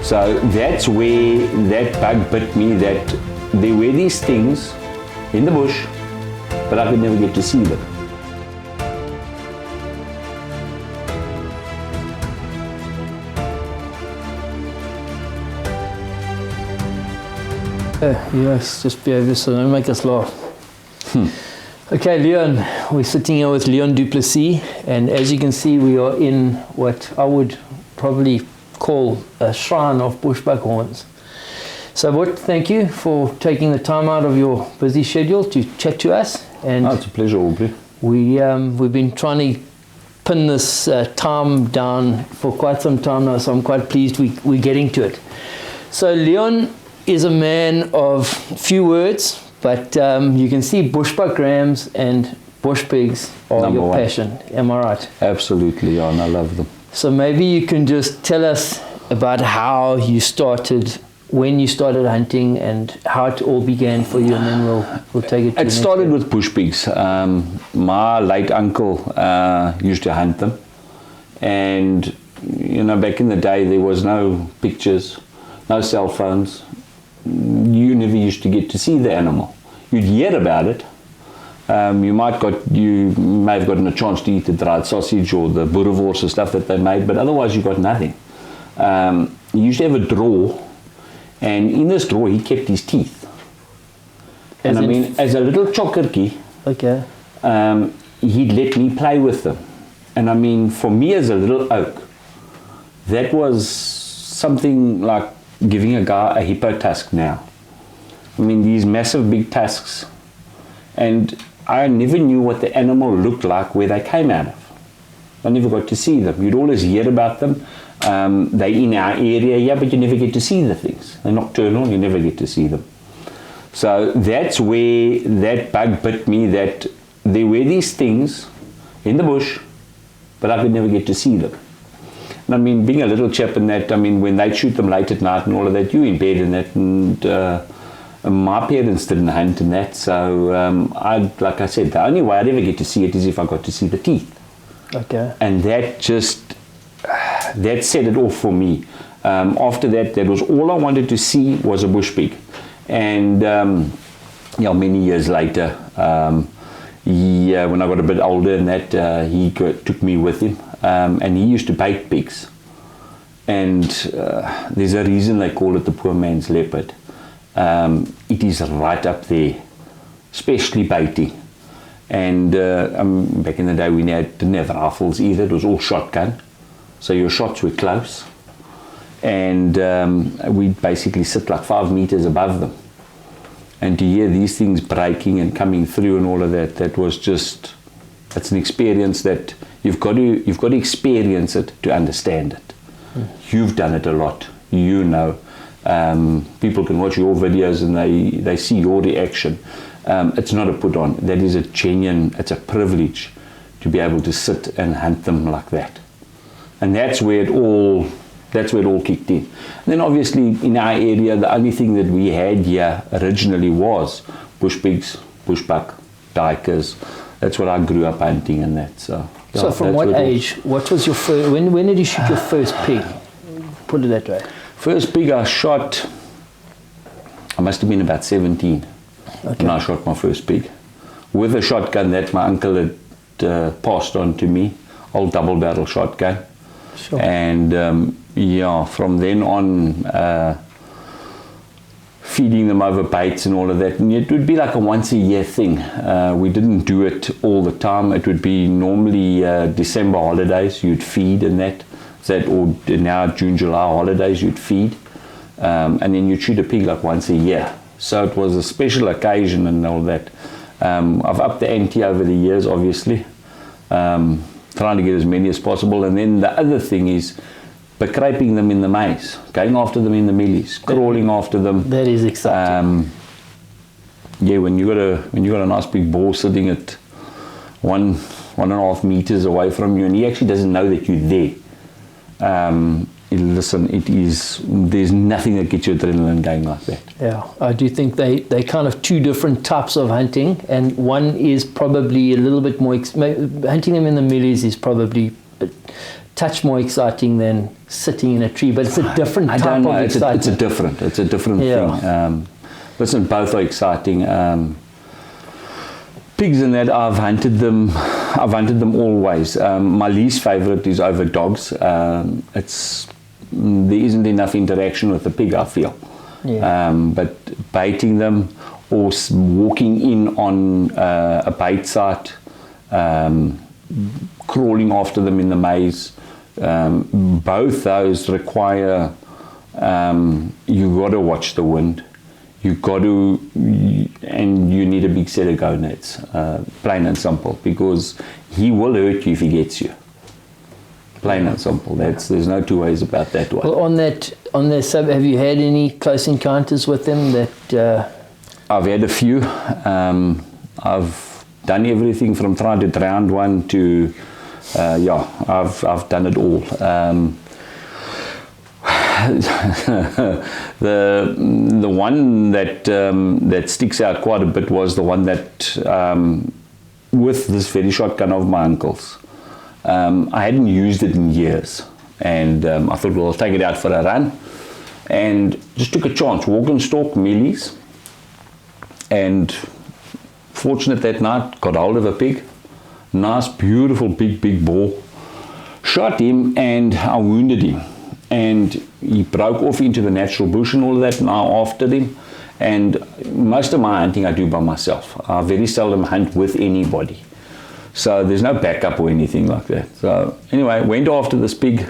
So that's where that bug bit me, that there were these things in the bush, but I could never get to see them. Yes, just behave yourself, don't make us laugh. Okay, Leon, we're sitting here with Leon Duplessis, and as you can see, we are in what I would probably call a shrine of bushbuck horns. So, thank you for taking the time out of your busy schedule to chat to us. And it's a pleasure, Aubrey. We've been trying to pin this time down for quite some time now, so I'm quite pleased we're getting to it. So, Leon is a man of few words, but you can see bushbuck rams and bushpigs are Number your one. passion. Am I right? Absolutely, yeah, and I love them. So maybe you can just tell us about how you started, when you started hunting, and how it all began for you, and then we'll take it to It started with bushpigs. My late uncle used to hunt them, and you know, back in the day there was no pictures, no cell phones. You never used to get to see the animal. You'd hear about it. You may have gotten a chance to eat the dried sausage or the boerewors and stuff that they made, but otherwise you got nothing. He used to have a drawer, and in this drawer he kept his teeth. And I mean, as a little chokkertjie, Okay. He'd let me play with them. And I mean, for me as a little oak, that was something like giving a guy a hippo tusk now. I mean, these massive big tusks, and I never knew what the animal looked like where they came out of. I never got to see them. You'd always hear about them. They're in our area, yeah, but you never get to see the things. They're nocturnal, you never get to see them. So that's where that bug bit me, that there were these things in the bush, but I could never get to see them. And I mean, being a little chap in that, I mean, when they'd shoot them late at night and all of that, you in bed and that, and my parents didn't hunt and that, so like I said, the only way I'd ever get to see it is if I got to see the teeth. Okay. And that set it off for me. After that, that was all I wanted to see was a bushpig. And many years later, when I got a bit older and that, he took me with him, and he used to bait pigs. And there's a reason they call it the poor man's leopard. It is right up there, especially baiting. And back in the day we didn't have rifles either, it was all shotgun. So your shots were close. And we'd basically sit like 5 meters above them. And to hear these things breaking and coming through and all of that, that was just, it's an experience that you've got to experience it to understand it. You've done it a lot, you know. People can watch your videos and they see your reaction. It's not a put on. That is a genuine, it's a privilege to be able to sit and hunt them like that. And that's where it all kicked in. And then obviously in our area, the only thing that we had here originally was bushpigs, bushbuck, duikers. That's what I grew up hunting and that. So from what age, what was your first, when did you shoot your first pig? Put it that way. First pig I shot, I must have been about 17 when I shot my first pig. With a shotgun that my uncle had passed on to me, old double barrel shotgun. Sure. And from then on, feeding them over baits and all of that. And it would be like a once a year thing. We didn't do it all the time. It would be normally December holidays, you'd feed and that. Or now June, July holidays, you'd feed. And then you'd shoot a pig like once a year. So it was a special occasion and all that. I've upped the ante over the years, obviously. Trying to get as many as possible. And then the other thing is becraping them in the maize, going after them in the mealies, crawling after them. That is exciting. When you got a nice big boar sitting at 1.5 meters away from you, and he actually doesn't know that you're there. Listen, there's nothing that gets your adrenaline going like that. Yeah, I do think they kind of two different types of hunting, and one is probably a little bit more, hunting them in the mealies is probably touch more exciting than sitting in a tree, but it's a different type of excitement. It's a different thing. Listen, both are exciting. Pigs and that, I've hunted them always. My least favorite is over dogs. There isn't enough interaction with the pig, I feel. But baiting them or walking in on a bait site, crawling after them in the maze, both those require, you got to watch the wind. And you need a big set of gonads, plain and simple, because he will hurt you if he gets you. Plain and simple. There's no two ways about that one. Well, on that sub, have you had any close encounters with them? That I've had a few. I've done everything from trying to drown one to, I've done it all. The one that sticks out quite a bit was the one that with this very shotgun of my uncle's. I hadn't used it in years, and I thought, well, I'll take it out for a run, and just took a chance, walk and stalk mealies, and fortunate that night, got hold of a pig, nice beautiful big boar, shot him, and I wounded him. And he broke off into the natural bush and all of that, and I after him. And most of my hunting I do by myself. I very seldom hunt with anybody. So there's no backup or anything like that. So anyway, went after this pig,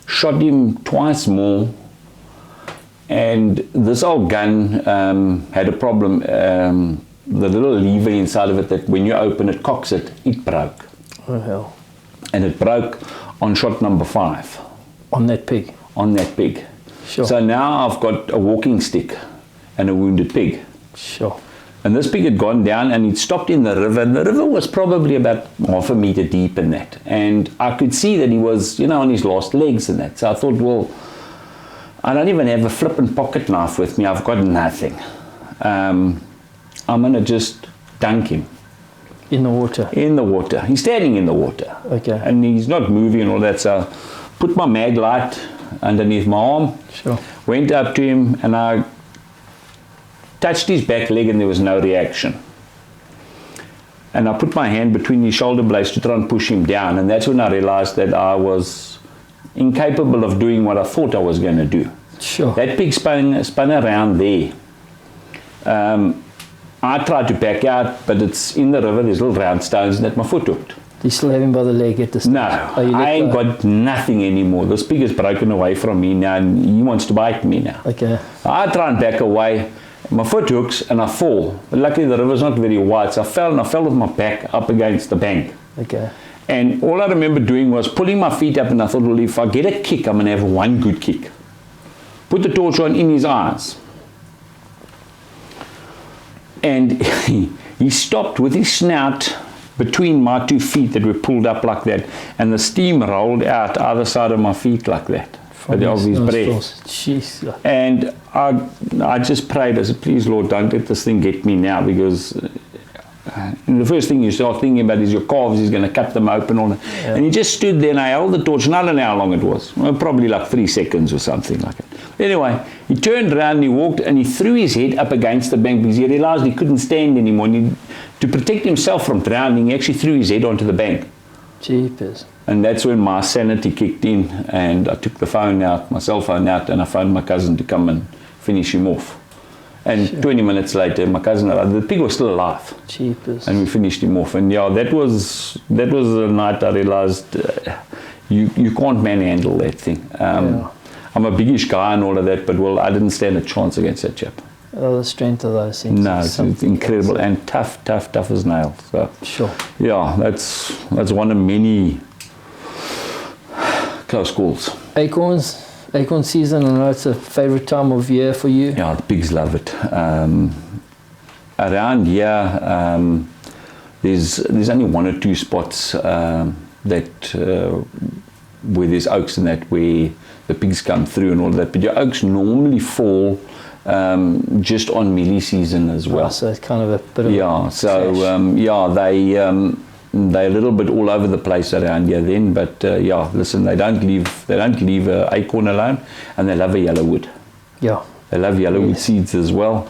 shot him twice more. And this old gun had a problem. The little lever inside of it that when you open it, cocks it, it broke. Oh hell. And it broke on shot number 5. On that pig? On that pig. Sure. So now I've got a walking stick and a wounded pig. Sure. And this pig had gone down and he'd stopped in the river, and the river was probably about half a meter deep in that. And I could see that he was, on his last legs and that. So I thought, well, I don't even have a flippant pocket knife with me. I've got nothing. I'm going to just dunk him. In the water? In the water. He's standing in the water. Okay. And he's not moving and all that, so put my mag light underneath my arm, sure. Went up to him and I touched his back leg and there was no reaction. And I put my hand between his shoulder blades to try and push him down, and that's when I realized that I was incapable of doing what I thought I was going to do. Sure. That pig spun around there. I tried to back out, but it's in the river, there's little round stones that my foot hooked. Do you still have him by the leg at this stage? No, I ain't got nothing anymore. This pig is broken away from me now and he wants to bite me now. Okay. I try and back away, my foot hooks and I fall. But luckily the river's not very wide, so I fell with my back up against the bank. Okay. And all I remember doing was pulling my feet up, and I thought, well, if I get a kick, I'm going to have one good kick. Put the torch on in his eyes. And he stopped with his snout between my 2 feet that were pulled up like that, and the steam rolled out either side of my feet like that of his breath. Jeez. And I just prayed. I said, please Lord, don't let this thing get me now, because the first thing you start thinking about is your calves. He's going to cut them open. Yeah. And he just stood there, and I held the torch, and I don't know how long it was, probably like 3 seconds or something like that. Anyway, he turned around and he walked and he threw his head up against the bank because he realized he couldn't stand anymore. And to protect himself from drowning, he actually threw his head onto the bank. Jeepers. And that's when my sanity kicked in, and I took the phone out, my cell phone out, and I phoned my cousin to come and finish him off. And sure. 20 minutes later, my cousin, the pig was still alive. Jeepers. And we finished him off. And yeah, that was the night I realized you can't manhandle that thing. I'm a biggish guy and all of that, but well, I didn't stand a chance against that chap. Oh, the strength of those things. No, it's incredible else. And tough as nails. So, sure. Yeah, that's one of many close calls. Acorn season, I know it's a favorite time of year for you. Yeah, the pigs love it. Around here, there's only 1 or 2 spots where there's oaks and that, where the pigs come through and all that. But your oaks normally fall just on mealie season as well. Oh, so it's kind of a bit of they they're a little bit all over the place around here then, but yeah, listen, they don't leave a acorn alone, and they love a yellowwood. Yeah. They love yellowwood seeds as well.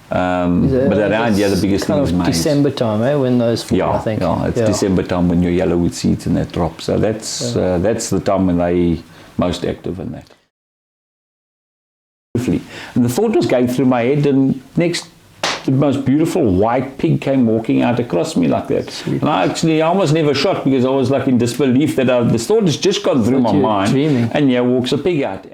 But around here, the biggest thing is maize. December time, when those fall, I think. Yeah, it's December time when your yellowwood seeds and that drop. So that's the time when they most active in that. And the thought was going through my head, and next, the most beautiful white pig came walking out across me like that. Sweet. And I almost never shot because I was like in disbelief that this thought has just gone through my mind. Dreaming. And here walks a pig out.